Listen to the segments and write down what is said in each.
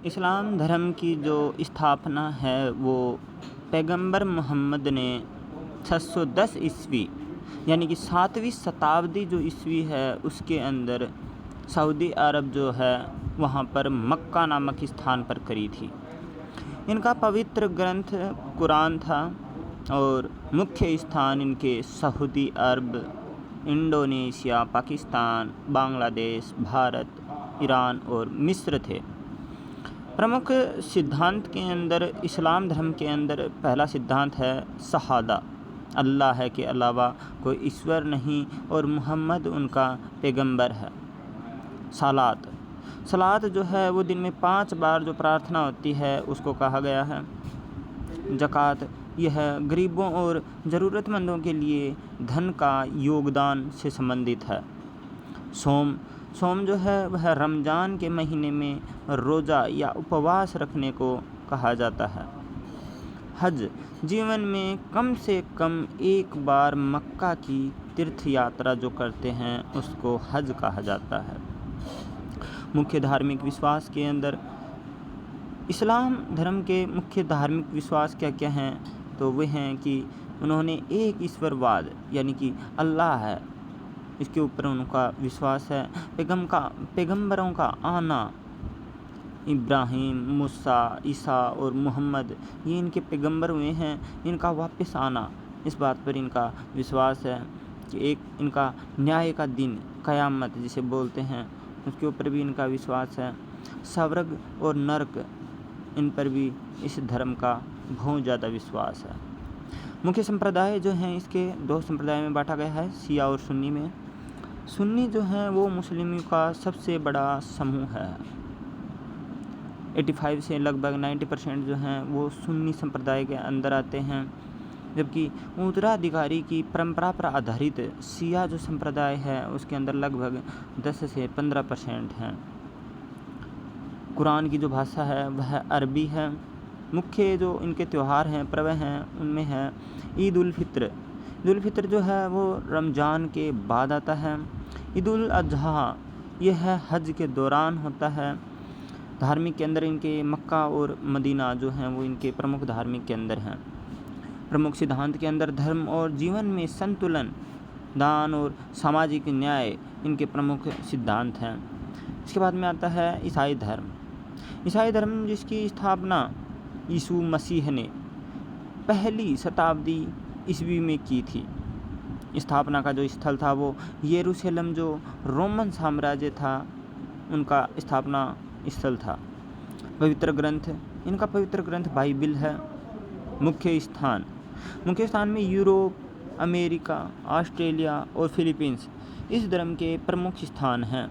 इस्लाम धर्म की जो स्थापना है वो पैगंबर मोहम्मद ने 610 ईस्वी यानी कि 7वीं शताब्दी जो ईस्वी है उसके अंदर सऊदी अरब जो है वहाँ पर मक्का नामक स्थान पर करी थी। इनका पवित्र ग्रंथ कुरान था और मुख्य स्थान इनके सऊदी अरब, इंडोनेशिया, पाकिस्तान, बांग्लादेश, भारत, ईरान और मिस्र थे। प्रमुख सिद्धांत के अंदर इस्लाम धर्म के अंदर पहला सिद्धांत है शहादा, अल्लाह के अलावा कोई ईश्वर नहीं और मुहम्मद उनका पैगंबर है। सलात जो है वो दिन में 5 बार जो प्रार्थना होती है उसको कहा गया है। ज़कात यह गरीबों और ज़रूरतमंदों के लिए धन का योगदान से संबंधित है। सोम जो है वह रमज़ान के महीने में रोज़ा या उपवास रखने को कहा जाता है। हज जीवन में कम से कम एक बार मक्का की तीर्थ यात्रा जो करते हैं उसको हज कहा जाता है। मुख्य धार्मिक विश्वास के अंदर इस्लाम धर्म के मुख्य धार्मिक विश्वास क्या क्या हैं तो वे हैं कि उन्होंने एक ईश्वरवाद यानी कि अल्लाह है इसके ऊपर उनका विश्वास है। पैगंबरों का आना, इब्राहिम, मूसा, ईसा और मोहम्मद ये इनके पैगंबर हुए हैं, इनका वापस आना इस बात पर इनका विश्वास है कि एक इनका न्याय का दिन क़यामत जिसे बोलते हैं उसके ऊपर भी इनका विश्वास है। स्वर्ग और नरक इन पर भी इस धर्म का बहुत ज़्यादा विश्वास है। मुख्य संप्रदाय जो हैं इसके 2 संप्रदाय में बांटा गया है, शिया और सुन्नी में। सुन्नी जो है वो मुस्लिमों का सबसे बड़ा समूह है। 85 से लगभग 90% जो हैं वो सुन्नी संप्रदाय के अंदर आते हैं, जबकि उत्तराधिकारी की परंपरा पर आधारित शिया जो संप्रदाय है उसके अंदर लगभग 10 से 15% हैं। कुरान की जो भाषा है वह अरबी है। मुख्य जो इनके त्यौहार हैं, पर्व हैं, उनमें है ईद उल फित्र जो है वो रमज़ान के बाद आता है। ईद उल अज़हा यह है हज के दौरान होता है। धार्मिक के अंदर इनके मक्का और मदीना जो हैं वो इनके प्रमुख धार्मिक के अंदर हैं। प्रमुख सिद्धांत के अंदर धर्म और जीवन में संतुलन, दान और सामाजिक न्याय इनके प्रमुख सिद्धांत हैं। इसके बाद में आता है ईसाई धर्म जिसकी स्थापना यीशु मसीह ने 1ली शताब्दी ईस्वी में की थी। स्थापना का जो स्थल था वो यरूशलेम जो रोमन साम्राज्य था उनका स्थापना स्थल था। पवित्र ग्रंथ बाइबिल है। मुख्य स्थान में यूरोप, अमेरिका, ऑस्ट्रेलिया और फिलीपींस इस धर्म के प्रमुख स्थान हैं।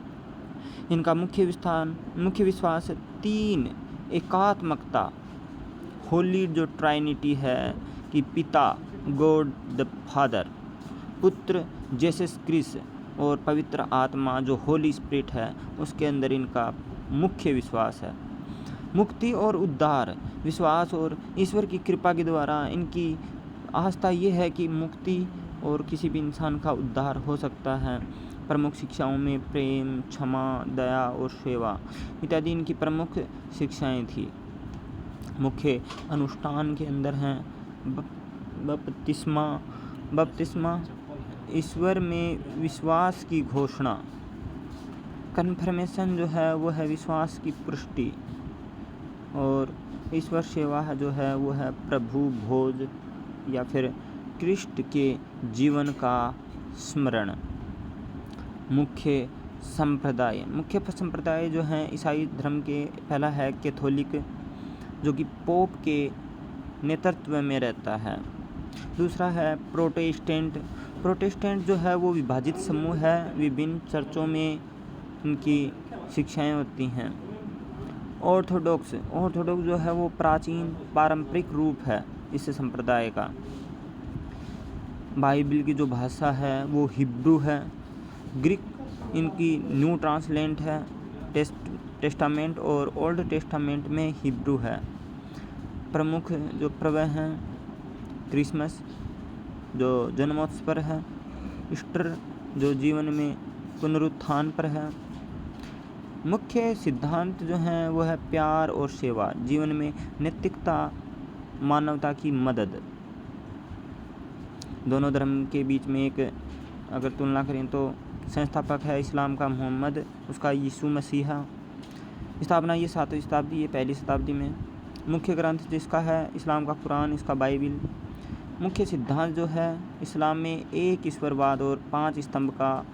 इनका मुख्य विश्वास 3 एकात्मकता, होली जो ट्राइनिटी है कि पिता गॉड द फादर, पुत्र जेसस क्रिस्ट और पवित्र आत्मा जो होली स्पिरिट है उसके अंदर इनका मुख्य विश्वास है। मुक्ति और उद्धार विश्वास और ईश्वर की कृपा के द्वारा इनकी आस्था ये है कि मुक्ति और किसी भी इंसान का उद्धार हो सकता है। प्रमुख शिक्षाओं में प्रेम, क्षमा, दया और सेवा इत्यादि इनकी प्रमुख शिक्षाएं थी। मुख्य अनुष्ठान के अंदर हैं बपतिस्मा, ईश्वर में विश्वास की घोषणा, कन्फर्मेशन जो है वो है विश्वास की पुष्टि, और ईश्वर सेवा है जो है वो है प्रभु भोज या फिर क्रिस्ट के जीवन का स्मरण। मुख्य संप्रदाय जो हैं ईसाई धर्म के पहला है कैथोलिक जो कि पोप के नेतृत्व में रहता है। दूसरा है प्रोटेस्टेंट जो है वो विभाजित समूह है, विभिन्न चर्चों में इनकी शिक्षाएं होती हैं। ऑर्थोडॉक्स जो है वो प्राचीन पारंपरिक रूप है इस संप्रदाय का। बाइबिल की जो भाषा है वो हिब्रू है। ग्रीक इनकी न्यू ट्रांसलेट है। टेस्टामेंट और ओल्ड टेस्टामेंट में हिब्रू है। प्रमुख जो पर्व हैं क्रिसमस जो जन्मोत्सव पर है, ईस्टर जो जीवन में पुनरुत्थान पर है, मुख्य सिद्धांत जो हैं वो है प्यार और सेवा, जीवन में नैतिकता, मानवता की मदद। दोनों धर्म के बीच में एक अगर तुलना करें तो संस्थापक है इस्लाम का मोहम्मद, उसका यीशु मसीहा। स्थापना ये 7वीं शताब्दी, ये 1ली शताब्दी में। मुख्य ग्रंथ जिसका है इस्लाम का कुरान, इसका बाइबिल। मुख्य सिद्धांत जो है इस्लाम में एक ईश्वरवाद और 5 स्तंभ का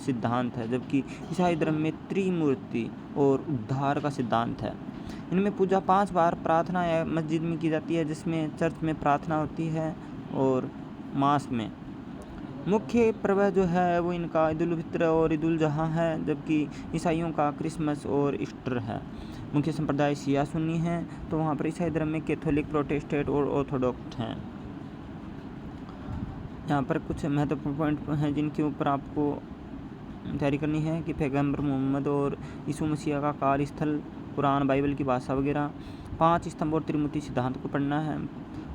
सिद्धांत है, जबकि ईसाई धर्म में त्रिमूर्ति और उद्धार का सिद्धांत है। इनमें पूजा 5 बार प्रार्थना या मस्जिद में की जाती है, जिसमें चर्च में प्रार्थना होती है और मास में। मुख्य पर्व जो है वो इनका ईद उल फित्र और ईद उल जुहा है, जबकि ईसाइयों का क्रिसमस और ईस्टर है। मुख्य संप्रदाय शिया सुन्नी हैं, तो वहाँ पर ईसाई धर्म में कैथोलिक, प्रोटेस्टेंट और ऑर्थोडॉक्स हैं। यहाँ पर कुछ महत्वपूर्ण पॉइंट हैं जिनके ऊपर आपको तैयारी करनी है कि पैगंबर मोहम्मद और यीशु मसीह का कार्यस्थल, कुरान, बाइबल की भाषा वगैरह, 5 स्तंभ और त्रिमूर्ति सिद्धांत को पढ़ना है,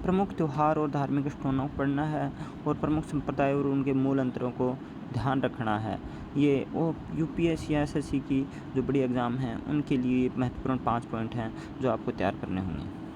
प्रमुख त्यौहार और धार्मिक स्टोनों को पढ़ना है, और प्रमुख संप्रदाय और उनके मूल अंतरों को ध्यान रखना है। ये वो यूपीएससी या एसएससी की जो बड़ी एग्ज़ाम हैं उनके लिए महत्वपूर्ण 5 पॉइंट हैं जो आपको तैयार करने होंगे।